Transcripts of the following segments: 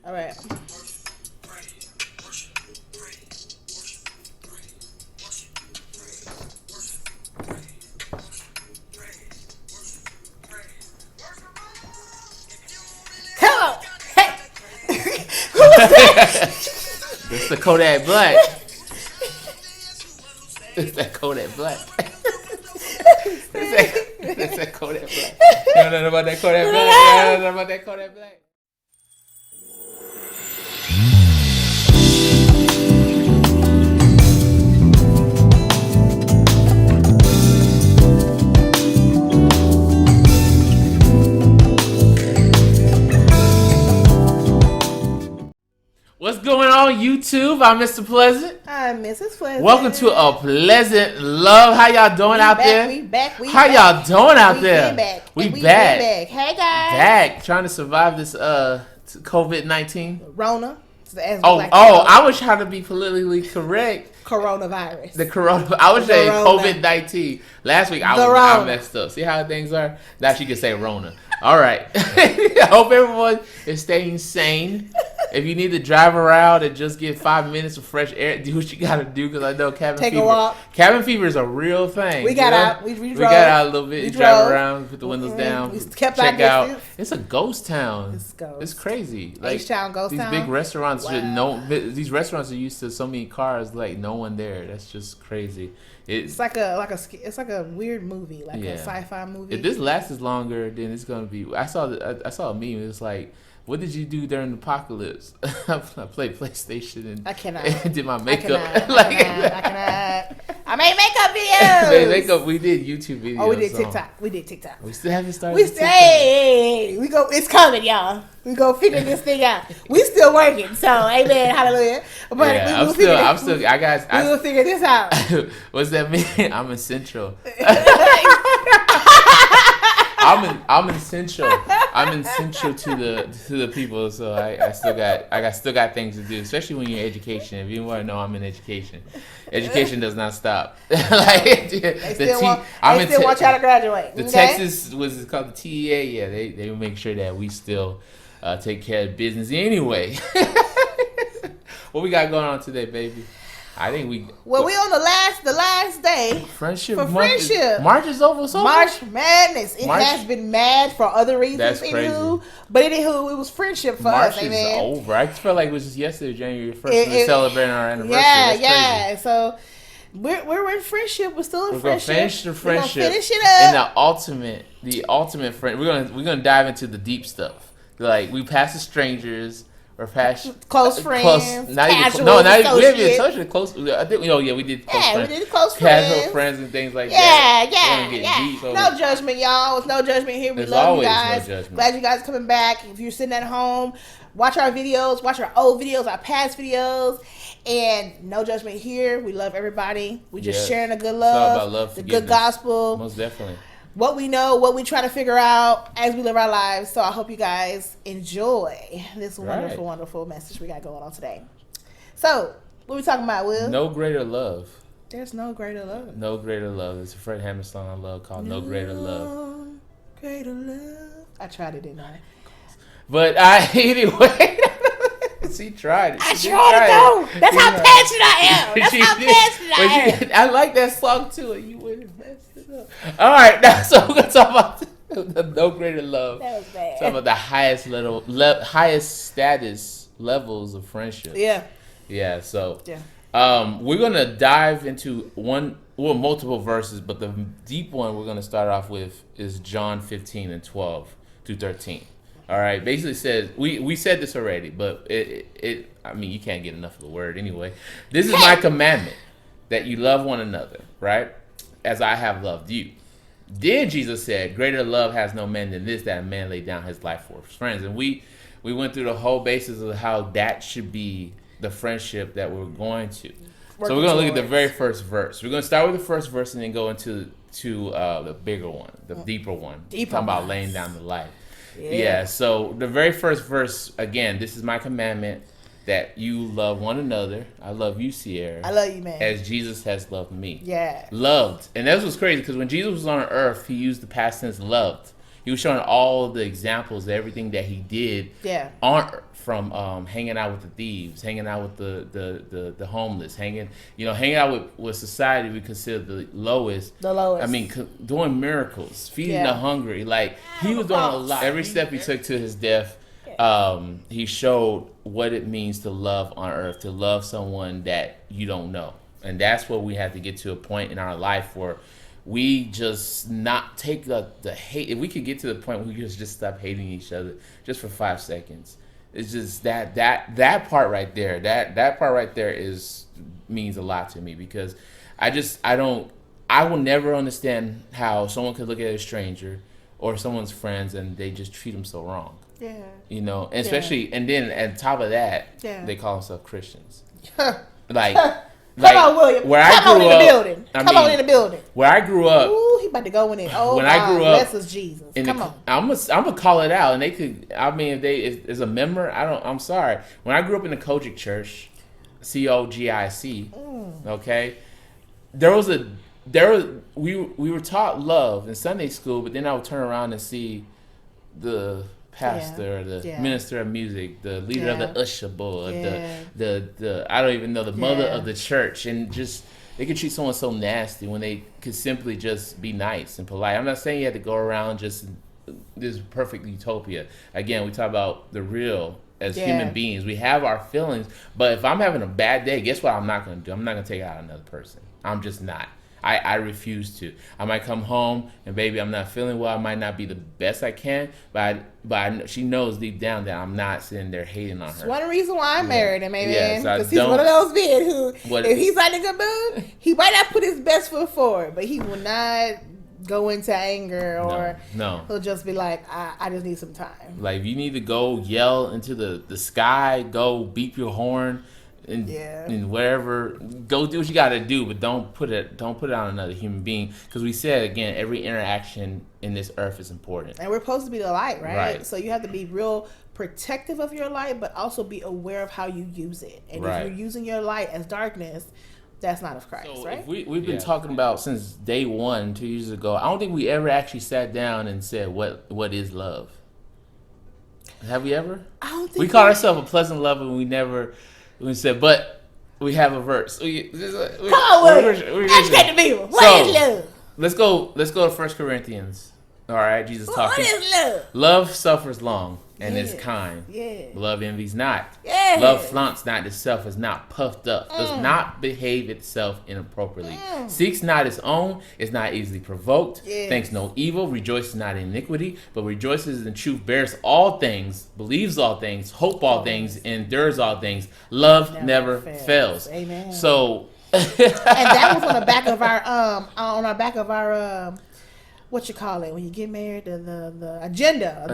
All right. Hello. Hey. Who's that? It's the Kodak Black. It's that Kodak Black. It's that Kodak Black. You don't know about that Kodak Black? You don't know about that Kodak Black? What's going on, YouTube? I'm Mr. Pleasant. I'm Mrs. Pleasant. Welcome to A Pleasant Love. How y'all doing out there? We back. How y'all doing out there? Back. We back. back. Hey guys. Back. Trying to survive this COVID-19. Rona. I was trying to be politically correct. Coronavirus. I was saying COVID-19. Last week I messed up. See how things are? Now she can say Rona. All right. I hope everyone is staying sane. If you need to drive around and just get 5 minutes of fresh air, do what you got to do, because I know cabin fever. Take a walk. Cabin fever is a real thing. We got out. We got out a little bit. Drive around, put the windows down. We kept check our out. It's a ghost town. It's crazy. Like H-Town, ghost town. These big restaurants. Wow. These restaurants are used to so many cars, like no one there. That's just crazy. It's like a weird movie, like a sci-fi movie. If this lasts longer, then it's gonna be. I saw a meme. It was like, what did you do during the apocalypse? I played PlayStation and did my makeup. I cannot. I made makeup videos. We did YouTube videos. Oh, we did TikTok. We still haven't started. We go. It's coming, y'all. We go figure this thing out. We still working, so amen, hallelujah. But yeah, we will figure this out. What's that mean? I'm essential. I'm essential. I'm essential to the people. So I still got things to do, especially when you're in education. If you want to know, I'm in education. Education does not stop. They still want y'all to graduate. The Texas was called the TEA. Yeah, they make sure that we still take care of business anyway. What we got going on today, baby? I think we on the last day. Friendship. March is over. So March Madness. It has been mad for other reasons. That's crazy. But anywho, it was friendship for us. March is over. I just felt like it was just yesterday, January 1st. We were celebrating our anniversary. Yeah. So we're in friendship. We're still in friendship. We're gonna finish the friendship. We're gonna finish it up. And the ultimate friend. We're gonna dive into the deep stuff. Like, we passed the strangers. Or past close friends, we didn't even touch it. Close. I think. We did. We did close casual friends and things like that. Yeah. Deep, so no judgment, y'all. It's no judgment here. We love you guys. No judgment. Glad you guys are coming back. If you're sitting at home, watch our videos, watch our old videos, our past videos, and no judgment here. We love everybody. We just sharing the good love, it's all about love, the good gospel. Most definitely. What we know, what we try to figure out as we live our lives. So I hope you guys enjoy this wonderful, wonderful message we got going on today. So, what are we talking about, Will? No greater love. There's no greater love. No greater love. It's a Fred Hammond song I love called No Greater Love. Greater love. I tried it, didn't I? But anyway. She tried it. I tried it though. That's how passionate I am. That's how passionate I am. I like that song too. And you went and messed it up. All right, now so we're gonna talk about the no greater love. That was bad. Talk about the highest status levels of friendship. Yeah. Yeah. So we're gonna dive into multiple verses, but the deep one we're gonna start off with is John 15 and 12 through 13. All right, basically says, we said this already, but I mean, you can't get enough of the word anyway. This is my commandment, that you love one another, right? As I have loved you. Then Jesus said, greater love has no man than this, that a man lay down his life for his friends. And we went through the whole basis of how that should be the friendship that we're going to. So we're going to look at the very first verse. We're going to start with the first verse and then go into the bigger one, the deeper one. Talking about laying down the life. Yeah, so the very first verse, again, this is my commandment, that you love one another. I love you, Sierra. I love you, man. As Jesus has loved me. Yeah. Loved. And that was crazy, because when Jesus was on earth, he used the past tense loved. He was showing all the examples of everything that he did on earth, from hanging out with the thieves, hanging out with the homeless, hanging out with society we consider the lowest. I mean, doing miracles, feeding the hungry. Like, he was doing a lot. Every step he took to his death, he showed what it means to love on earth, to love someone that you don't know. And that's what we have to get to a point in our life where we just not take the hate. If we could get to the point where we just stop hating each other just for 5 seconds. It's just that part right there. That part right there means a lot to me, because I will never understand how someone could look at a stranger or someone's friends and they just treat them so wrong. Yeah. You know, and especially, and then on top of that, they call themselves Christians. Like, come on, William. Come on in the building. Where I grew up. Ooh, he about to go in it. Oh, when I grew up, bless us, Jesus. Come on. I'm gonna call it out, and they could. I mean, if as a member, I'm sorry. When I grew up in the Kojic Church, COGIC, okay, we were taught love in Sunday school, but then I would turn around and see the pastor, the minister of music, the leader of the usher board, the I don't even know, the mother of the church, and just they could treat someone so nasty when they could simply just be nice and polite. I'm not saying you have to go around just this perfect utopia. Again, we talk about the real as human beings. We have our feelings, but if I'm having a bad day, guess what I'm not going to do? I'm not going to take it out on another person. I'm just not. I refuse to. I might come home and baby, I'm not feeling well. I might not be the best I can, but she knows deep down that I'm not sitting there hating on her. It's one reason why I married him, amen. Because he's one of those men who, if he's not in a good mood, he might not put his best foot forward, but he will not go into anger, or he'll just be like, I just need some time. Like, if you need to go yell into the sky, go beep your horn. And wherever, go do what you got to do, but don't put it on another human being, because we said again, every interaction in this earth is important, and we're supposed to be the light, right? So you have to be real protective of your light, but also be aware of how you use it. And if you're using your light as darkness, that's not of Christ, so right? We've been talking about since day one, 2 years ago. I don't think we ever actually sat down and said what is love. Have we ever? I don't think we call ourselves a pleasant lover, and we said, but we have a verse. Come on, educate the people. What is love? Let's go to 1 Corinthians. All right, Jesus talking. What is love? Love suffers long and is kind. Love envies not. Love flaunts not itself, is not puffed up, does not behave itself inappropriately, seeks not its own, is not easily provoked, thinks no evil, rejoices not in iniquity, but rejoices in truth, bears all things, believes all things, hopes all things, endures all things. Love never fails. Amen. So, and that was on the back of our what you call it when you get married, the agenda.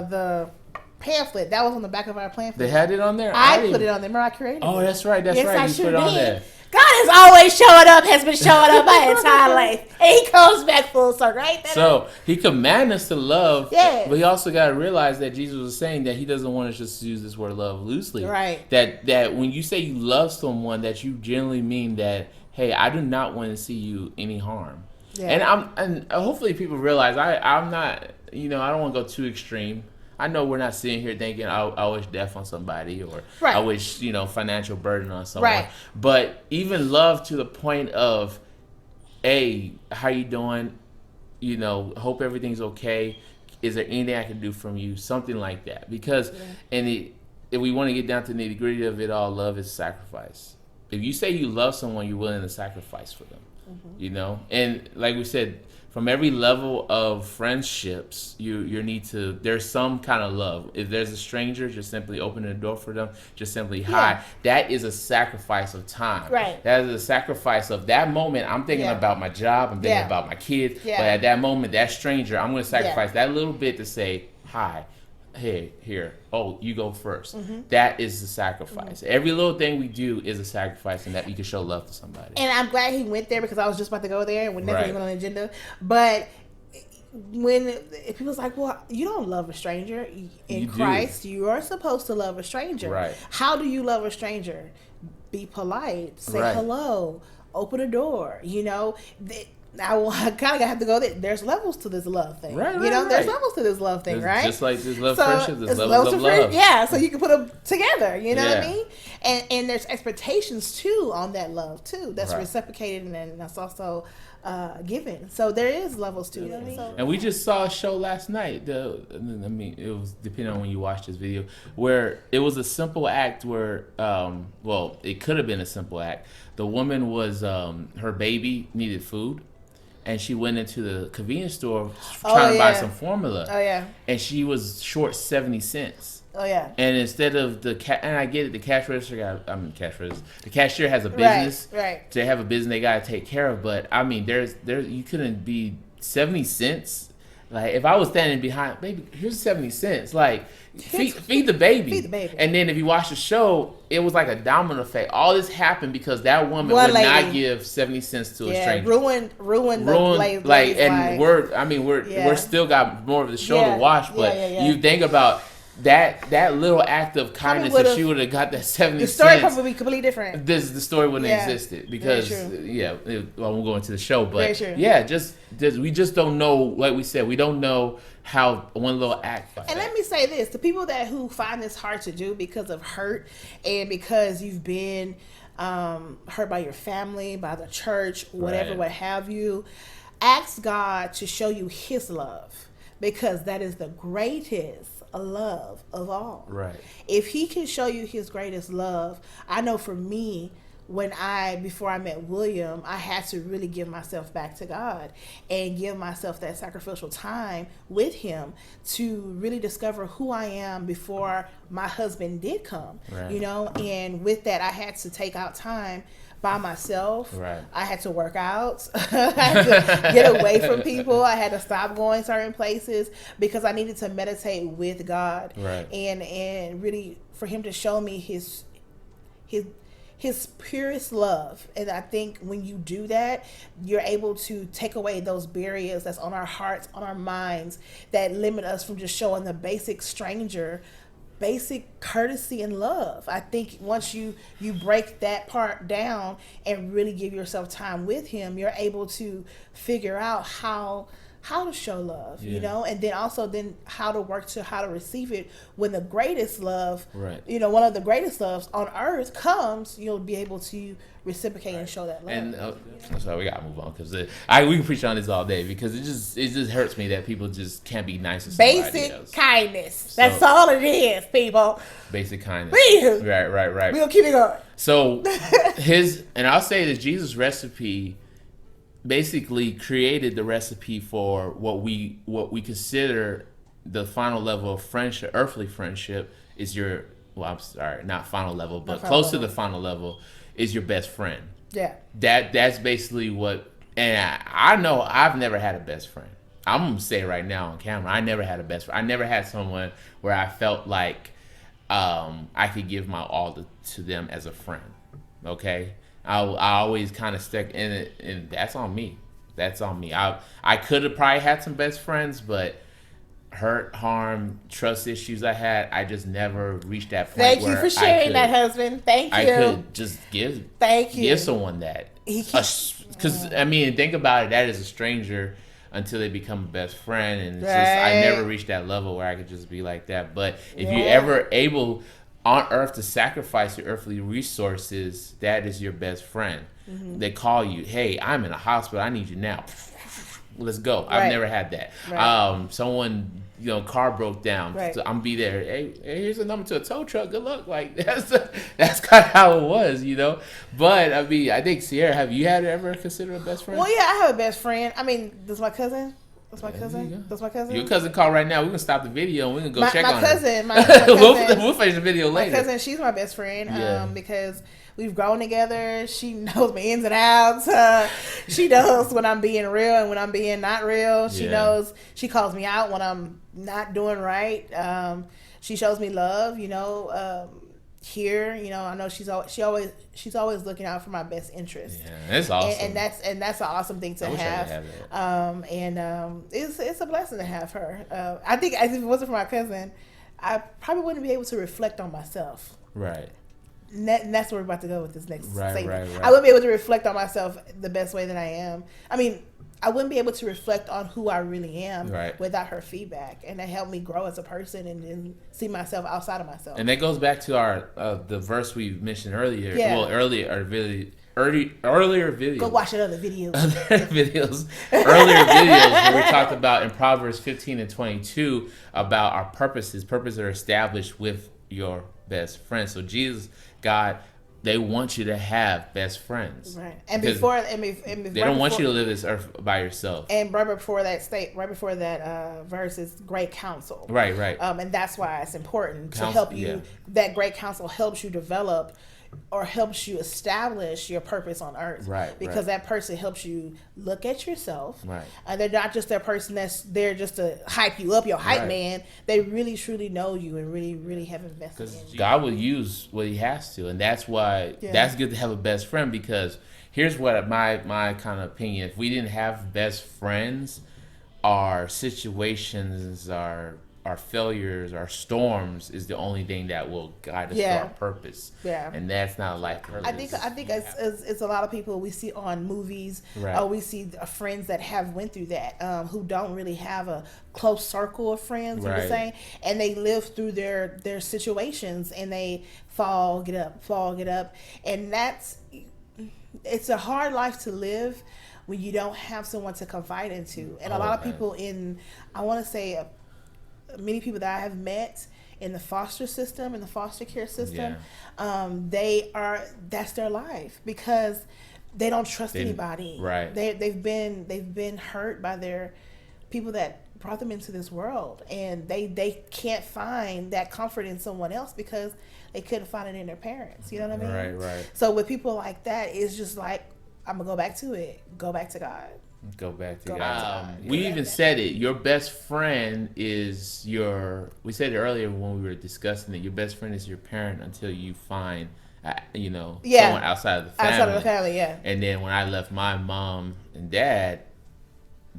The pamphlet that was on the back of our pamphlet. They had it on there. I put it on there. Remember, I created it. Oh, that's right. That's right. You put it on there. God has always showed up. Has been showing up my entire life, and He comes back full circle. Right? So He commands us to love. But He also got to realize that Jesus was saying that He doesn't want us just to use this word love loosely. Right. That when you say you love someone, that you generally mean that, hey, I do not want to see you any harm. And hopefully people realize I'm not, I don't want to go too extreme. I know we're not sitting here thinking I wish death on somebody, or I wish financial burden on someone. Right. But even love to the point of, hey, how you doing? Hope everything's okay. Is there anything I can do from you? Something like that. Because if we want to get down to the nitty gritty of it all, love is sacrifice. If you say you love someone, you're willing to sacrifice for them. And like we said, from every level of friendships, you need to, there's some kind of love. If there's a stranger, just simply open the door for them, just simply hi. That is a sacrifice of time. Right. That is a sacrifice of that moment. I'm thinking about my job, I'm thinking about my kids, but at that moment, that stranger, I'm going to sacrifice that little bit to say hi. Hey, here. Oh, you go first. That is the sacrifice. Every little thing we do is a sacrifice, and that we can show love to somebody. And I'm glad he went there, because I was just about to go there and we never even on the agenda. But if people's like, well, you don't love a stranger in Christ, you are supposed to love a stranger. Right. How do you love a stranger? Be polite. Say hello. Open a door. I kind of have to go there. There's levels to this love thing. Right, there's levels to this love thing, right? Just like this love friendship, there's levels of love. Yeah, so you can put them together, you know what I mean? And there's expectations, too, on that love, too. That's reciprocated and that's also given. So there is levels to it. And we just saw a show last night. It was depending on when you watched this video, where it was a simple act where, it could have been a simple act. The woman was, her baby needed food. And she went into the convenience store trying to buy some formula. Oh, yeah. And she was short 70 cents. Oh, yeah. And instead of and I get it, the the cashier has a business. Right. They have a business they got to take care of. But, I mean, you couldn't be 70 cents. Like, if I was standing behind, baby, here's 70 cents. Like, feed the baby. Feed the baby. And then if you watch the show, it was like a domino effect. All this happened because that woman would not give 70 cents to a stranger. Ruined the like, and we're still got more of the show to watch, but you think about that little act of kindness, if she would have got that 70 cents, the story probably would be completely different. The story wouldn't have existed because I won't go into the show, but we just don't know. Like we said, we don't know how one little act. Let me say this: the people who find this hard to do because of hurt and because you've been hurt by your family, by the church, whatever, what have you, ask God to show you His love, because that is the greatest love of all. Right. If He can show you His greatest love, I know for me, before I met William, I had to really give myself back to God and give myself that sacrificial time with Him to really discover who I am before my husband did come. Right. And with that, I had to take out time by myself. Right. I had to work out. I had to get away from people. I had to stop going certain places because I needed to meditate with God. Right. And really for Him to show me his purest love. And I think when you do that, you're able to take away those barriers that's on our hearts, on our minds, that limit us from just showing the basic courtesy and love. I think once you break that part down and really give yourself time with Him, you're able to figure out how to show love, and then also how to work to how to receive it when the greatest love, one of the greatest loves on earth comes, you'll be able to reciprocate and show that love. And sorry, we gotta move on because we can preach on this all day because it just hurts me that people just can't be nice to somebody basic else. Kindness. That's all it is, people. Basic kindness. Right. We're gonna keep it going. So and I'll say that Jesus' recipe basically created the recipe for what we consider the final level of friendship, earthly friendship is not final level, but close to the final level is your best friend. Yeah. That's basically what, and I know I've never had a best friend. I'm going to say right now on camera, I never had a best friend. I never had someone where I felt like I could give my all to them as a friend. Okay? I always kind of stuck in it, and that's on me. I could have probably had some best friends, but hurt, harm, trust issues I just never reached that point. Thank you for sharing that, husband. Thank you. I could just give someone that. Because, think about it, that is a stranger until they become a best friend, and it's just, I never reached that level where I could just be like that. But if you're ever able on earth to sacrifice your earthly resources, that is your best friend. Mm-hmm. They call you, hey, I'm in a hospital, I need you now. Let's go. I've never had that. Someone, car broke down. So I'm be there. Hey, here's a number to a tow truck. Good luck. Like that's kind of how it was, But I think Sierra, have you ever considered a best friend? Well, yeah, I have a best friend. That's my cousin. That's my cousin. Your cousin called right now. We can stop the video and we can go check on her. My cousin. We'll finish the video later. My cousin, she's my best friend. Because we've grown together. She knows my ins and outs. She knows when I'm being real and when I'm being not real. She knows. She calls me out when I'm not doing right. She shows me love. Here, I know she's always looking out for my best interest. Yeah, that's awesome. And that's an awesome thing to have. It's a blessing to have her. I think if it wasn't for my cousin, I probably wouldn't be able to reflect on myself. Right. And that's where we're about to go with this next segment. Right. I wouldn't be able to reflect on myself the best way that I am. I mean, I wouldn't be able to reflect on who I really am without her feedback, and that helped me grow as a person and see myself outside of myself. And that goes back to our the verse we mentioned earlier. Yeah. Well, earlier videos. Go watch other videos. Earlier videos where we talked about in Proverbs 15 and 22 about our purposes. Purposes are established with your best friend. So Jesus, God, they want you to have best friends. Right. And they don't want you to live this earth by yourself. And right before that verse is great counsel. Right. And that's why it's important to help you. Yeah. That great counsel helps you develop or helps you establish your purpose on earth. Right. Because that person helps you look at yourself. Right. And they're not just that person that's there just to hype you up, your hype man. They really, truly know you and really, really have invested in you. God will use what he has to. And that's why that's good to have a best friend, because here's what my kind of opinion. If we didn't have best friends, our situations, our failures, our storms is the only thing that will guide us to our purpose. Yeah. And that's not life purpose. I think it's a lot of people we see on movies, or we see friends that have went through that, who don't really have a close circle of friends, you were saying, and they live through their situations and they fall, get up. And it's a hard life to live when you don't have someone to confide into. And a lot of people many people that I have met in the foster system, in the foster care system, that's their life, because they don't trust anybody. Right. They've been hurt by their people that brought them into this world, and they can't find that comfort in someone else because they couldn't find it in their parents. You know what I mean? Right. So with people like that, it's just like, I'm gonna go back to it. Go back to God. Go back to God. We even said it. Your best friend is we said it earlier when we were discussing it. Your best friend is your parent until you find, someone outside of the family. Outside of the family, yeah. And then when I left my mom and dad,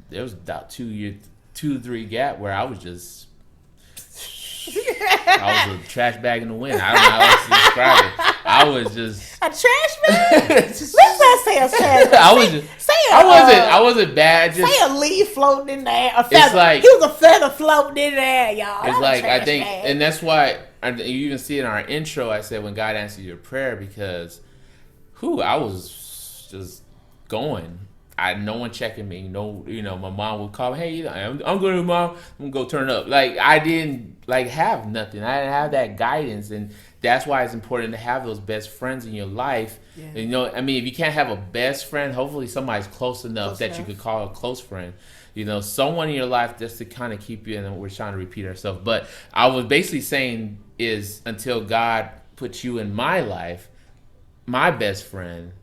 there was about 2 to 3 gap where I was just, I was a trash bag in the wind. I don't know how else to describe it. I was just a trash bag. Let's not say a trash bag. I wasn't bad. Just say a leaf floating in there. A feather. It's like, he was a feather floating in there, y'all. It's like, I think, and that's why you even see in our intro. I said when God answers your prayer, because I was just going. No one checking me. No, my mom would call me, hey, I'm going to Mom. I'm going to go turn up. Like, I didn't have nothing. I didn't have that guidance. And that's why it's important to have those best friends in your life. Yeah. And, if you can't have a best friend, hopefully somebody's close enough that you could call a close friend. Someone in your life just to kind of keep you, and we're trying to repeat ourselves. But I was basically saying is until God puts you in my life, my best friend,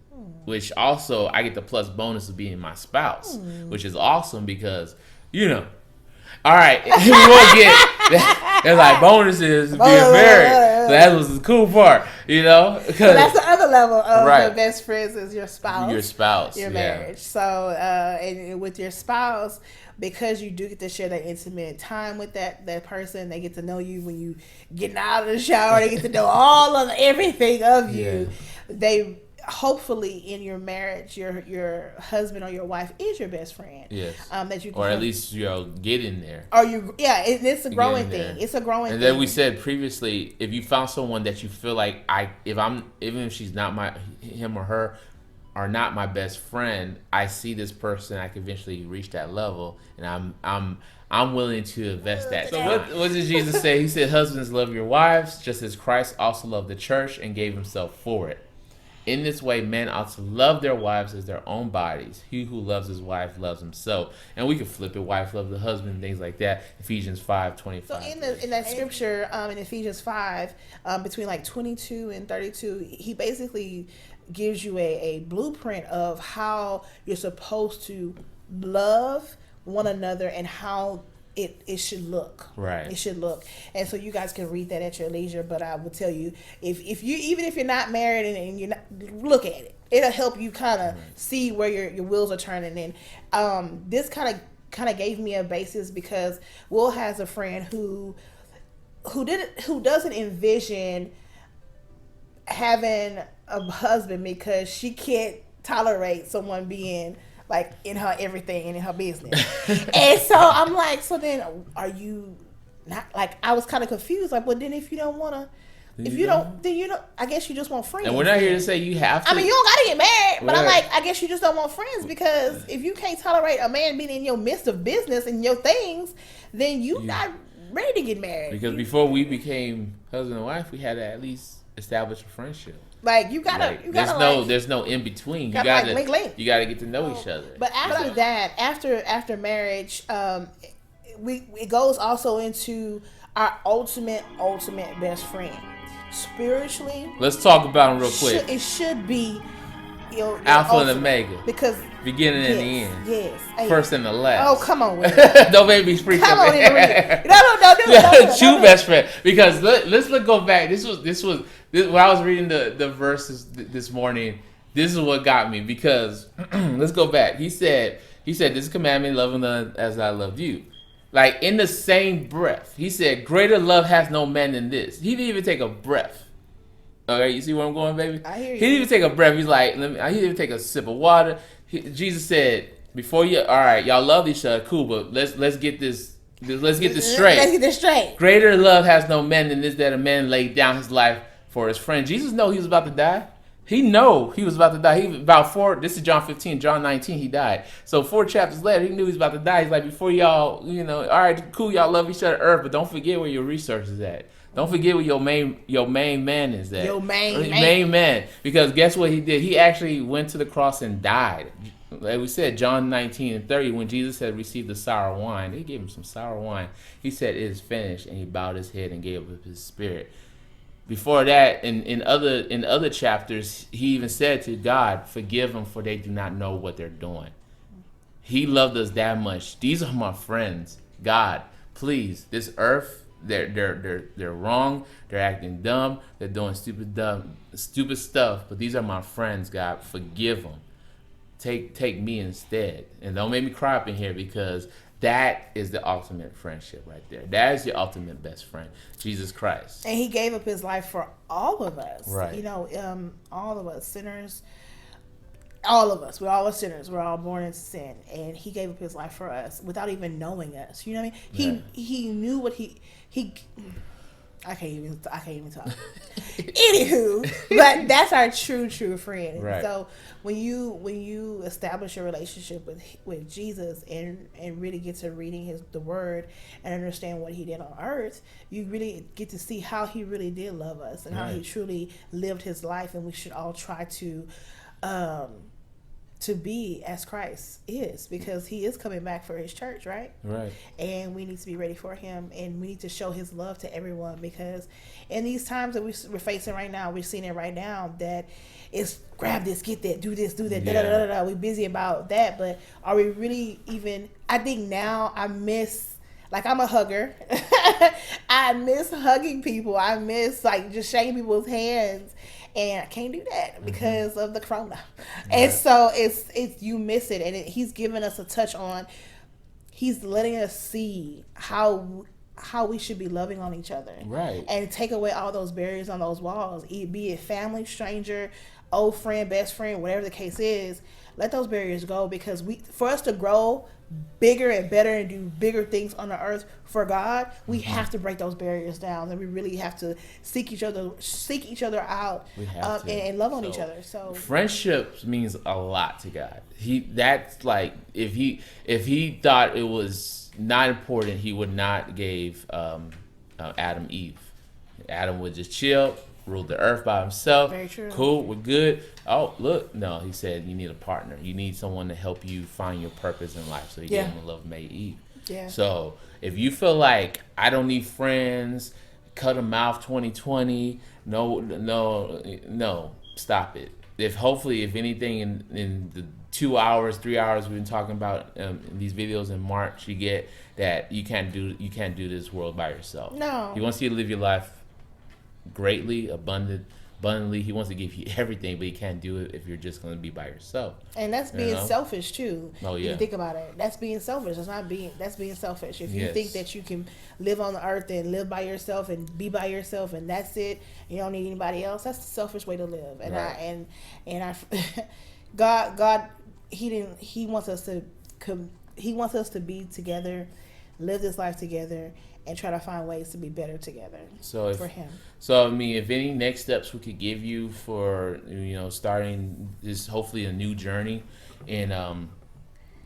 which also I get the plus bonus of being my spouse, which is awesome because, all right, we won't get there's like bonuses being married. So that was the cool part, So that's the other level of your best friends is your spouse. Your marriage. So, and with your spouse, because you do get to share that intimate time with that person, they get to know you when you getting out of the shower. They get to know all of everything of you. They hopefully in your marriage, your husband or your wife is your best friend. Yes. That you can or at least get in there. Or it's a growing thing. It's a growing thing. And then we said previously, if you found someone that you feel like even if she's not him or her are not my best friend, I see this person, I can eventually reach that level, and I'm willing to invest that. So what did Jesus say? He said, husbands, love your wives just as Christ also loved the church and gave himself for it. In this way, men ought to love their wives as their own bodies. He who loves his wife loves himself. And we can flip it, wife love the husband, things like that. Ephesians 5:25. So in that scripture, in Ephesians 5, between like 22 and 32, he basically gives you a blueprint of how you're supposed to love one another and how it should look. Right. It should look. And so you guys can read that at your leisure, but I will tell you, if you're not married and you're not, look at it. It'll help you kind of see where your wheels are turning. And this kind of gave me a basis because Will has a friend who doesn't envision having a husband because she can't tolerate someone being like in her everything and in her business. And so I'm like, so then are you not like, I was kind of confused. Like, well, then if you don't want to, if you don't, then you don't. I guess you just want friends. And we're not here to say you have to. I mean, you don't got to get married, but I'm like, I guess you just don't want friends because if you can't tolerate a man being in your midst of business and your things, then you not ready to get married. Because before we became husband and wife, we had to at least establish a friendship. Like you gotta, there's no in between. You gotta get to know each other. But after that, after marriage, it goes also into our ultimate best friend. Spiritually, let's talk about him real quick. It should be Alpha and Omega, because beginning and the end. Yes, first and the last. Oh, come on with it. Don't make me freak. Come on, no, do it. True best friend. Because let's go back. This was when I was reading the verses this morning. This is what got me, because let's go back. He said, "This commandment, love another as I loved you." Like, in the same breath, he said, "Greater love has no man than this." He didn't even take a breath. Okay, you see where I'm going, baby? I hear you. He didn't even take a breath. He's like, he didn't even take a sip of water. Jesus said, "Before you, all right, y'all love each other, cool, but let's get this straight. Let's get this straight. Greater love has no man than this, that a man laid down his life for his friend." Jesus knew he was about to die. He know he was about to die. This is John 15, John 19, he died. So 4 chapters later, he knew he was about to die. He's like, before y'all, all right, cool, y'all love each other, earth, but don't forget where your resources at. Don't forget where your main man is at. Your main man. Because guess what he did? He actually went to the cross and died. Like we said, John 19 and 30, when Jesus had received the sour wine, they gave him some sour wine. He said, "It is finished," and he bowed his head and gave up his spirit. Before that, in other chapters, he even said to God, "Forgive them, for they do not know what they're doing." He loved us that much. These are my friends. God, please, this earth, they're wrong. They're acting dumb. They're doing stupid stuff. But these are my friends. God, forgive them. Take me instead, and don't make me cry up in here, because that is the ultimate friendship right there. That is your ultimate best friend, Jesus Christ. And he gave up his life for all of us. Right. All of us sinners. All of us. We're all sinners. We're all born into sin. And he gave up his life for us without even knowing us. You know what I mean? He knew what he I can't even talk. Anywho, but that's our true friend. Right. So when you establish a relationship with Jesus and really get to reading the word and understand what he did on earth, you really get to see how he really did love us and how he truly lived his life. And we should all try to be as Christ is, because he is coming back for his church, right? Right. And we need to be ready for him, and we need to show his love to everyone, because in these times that we're facing right now, we're seeing it right now, that it's grab this, get that, do this, do that, We're busy about that, but are we really even? I think now I miss. Like, I'm a hugger. I miss hugging people. I miss just shaking people's hands. And I can't do that because of the corona. Right. And so it's you miss it. And he's giving us a touch on, he's letting us see how we should be loving on each other. Right. And take away all those barriers on those walls. Be it family, stranger, old friend, best friend, whatever the case is. Let those barriers go, because for us to grow bigger and better and do bigger things on the earth for God, we have to break those barriers down, and we really have to seek each other out, and love on each other. So friendship means a lot to God. That's like, if he thought it was not important, he would not gave Adam Eve. Adam would just chill, ruled the earth by himself. Very true. Cool, we're good. Oh, look, no, he said you need a partner. You need someone to help you find your purpose in life. So he gave him a love made Eve. Yeah. So if you feel like I don't need friends, cut them out 2020, no, stop it. If anything in the 2 hours, 3 hours we've been talking about in these videos in March, you get that you can't do this world by yourself. No. He wants you to live your life greatly, abundant, abundantly. He wants to give you everything, but he can't do it if you're just going to be by yourself. And that's being selfish too. Oh yeah. If you think about it, that's being selfish. That's being selfish. If you think that you can live on the earth and live by yourself and be by yourself and that's it, you don't need anybody else. That's the selfish way to live. And right. God, He wants us to be together, live this life together, and try to find ways to be better together for Him. So, I mean, if any next steps we could give you for, starting this, hopefully a new journey, and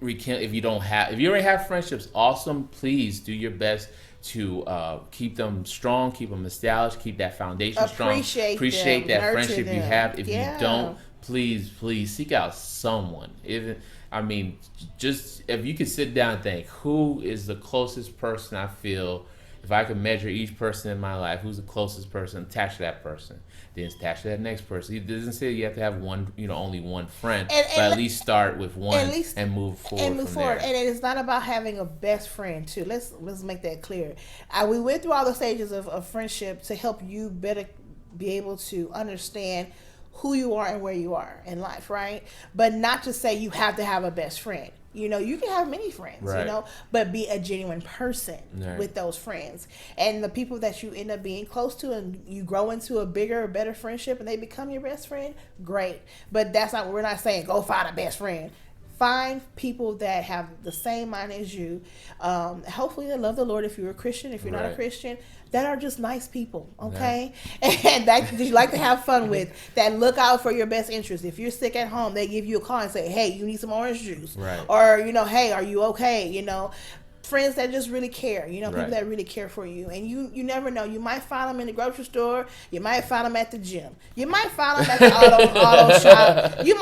if you already have friendships, awesome, please do your best to keep them strong, keep them established, keep that foundation strong. Appreciate that friendship you have. If you don't, please seek out someone. Just if you could sit down and think, who is the closest person I feel, if I could measure each person in my life, who's the closest person, attach to that person. Then attach to that next person. It doesn't say you have to have one, only one friend, but at least start with one and move forward. There. And it's not about having a best friend too. Let's make that clear. We went through all the stages of friendship to help you better be able to understand who you are and where you are in life, right? But not to say you have to have a best friend. You can have many friends, right. But be a genuine person with those friends. And the people that you end up being close to and you grow into a bigger, better friendship and they become your best friend, great. But we're not saying go find a best friend. Find people that have the same mind as you. Hopefully they love the Lord if you're a Christian. If you're not a Christian, that are just nice people, okay? And that you like to have fun with, that look out for your best interest. If you're sick at home, they give you a call and say, hey, you need some orange juice. Right. Or, hey, are you okay? Friends that just really care, people that really care for you. And you never know. You might find them in the grocery store. You might find them at the gym. You might find them at the auto shop. You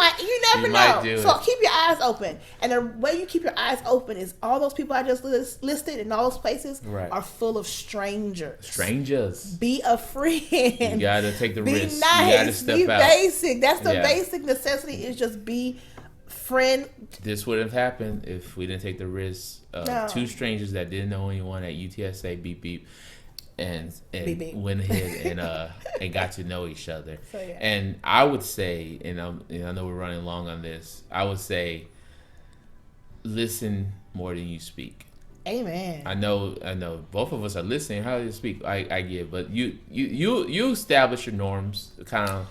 never know. So keep your eyes open. And the way you keep your eyes open is all those people I just listed in all those places are full of strangers. Be a friend. You got to take the risk. Be nice. You got to step be out. Basic. That's the basic necessity is just be friend. This wouldn't have happened if we didn't take the risk of two strangers that didn't know anyone at UTSA, beep beep, and beep, beep. Went ahead and got to know each other. So, and I would say, and I know we're running long on this, I would say, listen more than you speak. Amen. I know. Both of us are listening. How do you speak? I get, but you establish your norms, kind of.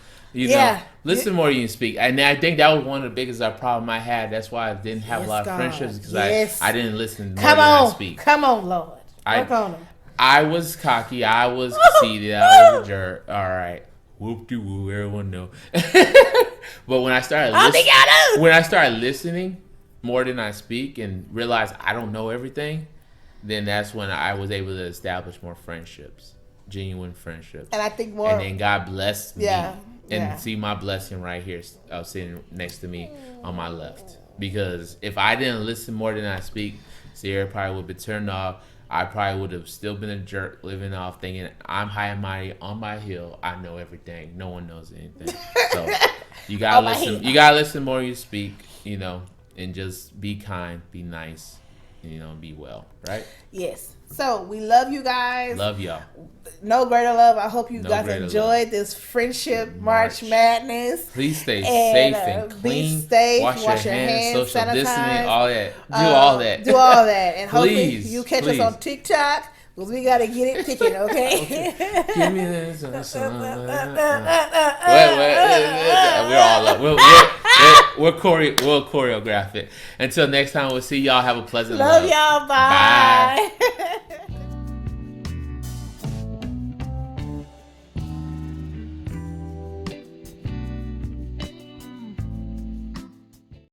Listen more than you speak. And I think that was one of the biggest problem I had. That's why I didn't have a lot of friendships, because I didn't listen more than I speak. Come on, Lord. Work on them. I was cocky. I was conceited. I was a jerk. All right. Whoop-de-woo. Everyone know. But when I started listening more than I speak and realized I don't know everything, then that's when I was able to establish more friendships. Genuine friendships. And I think more. And then God blessed me. And see my blessing right here, sitting next to me on my left. Because if I didn't listen more than I speak, Sierra probably would be turned off. I probably would have still been a jerk, living off, thinking I'm high and mighty on my hill. I know everything. No one knows anything. So you gotta listen. You gotta listen more than you speak. And just be kind, be nice, be well. Right? Yes. So we love you guys. Love y'all. No greater love. I hope you guys enjoyed this friendship March Madness. Please stay safe and clean. Be safe. Wash your hands. Social sanitize. Distancing. All that. Do all that. And hopefully you catch us on TikTok. Because we got to get it ticking, okay? Give me this. We're all up. We'll choreograph it. Until next time, we'll see y'all. Have a pleasant love. Y'all. Bye.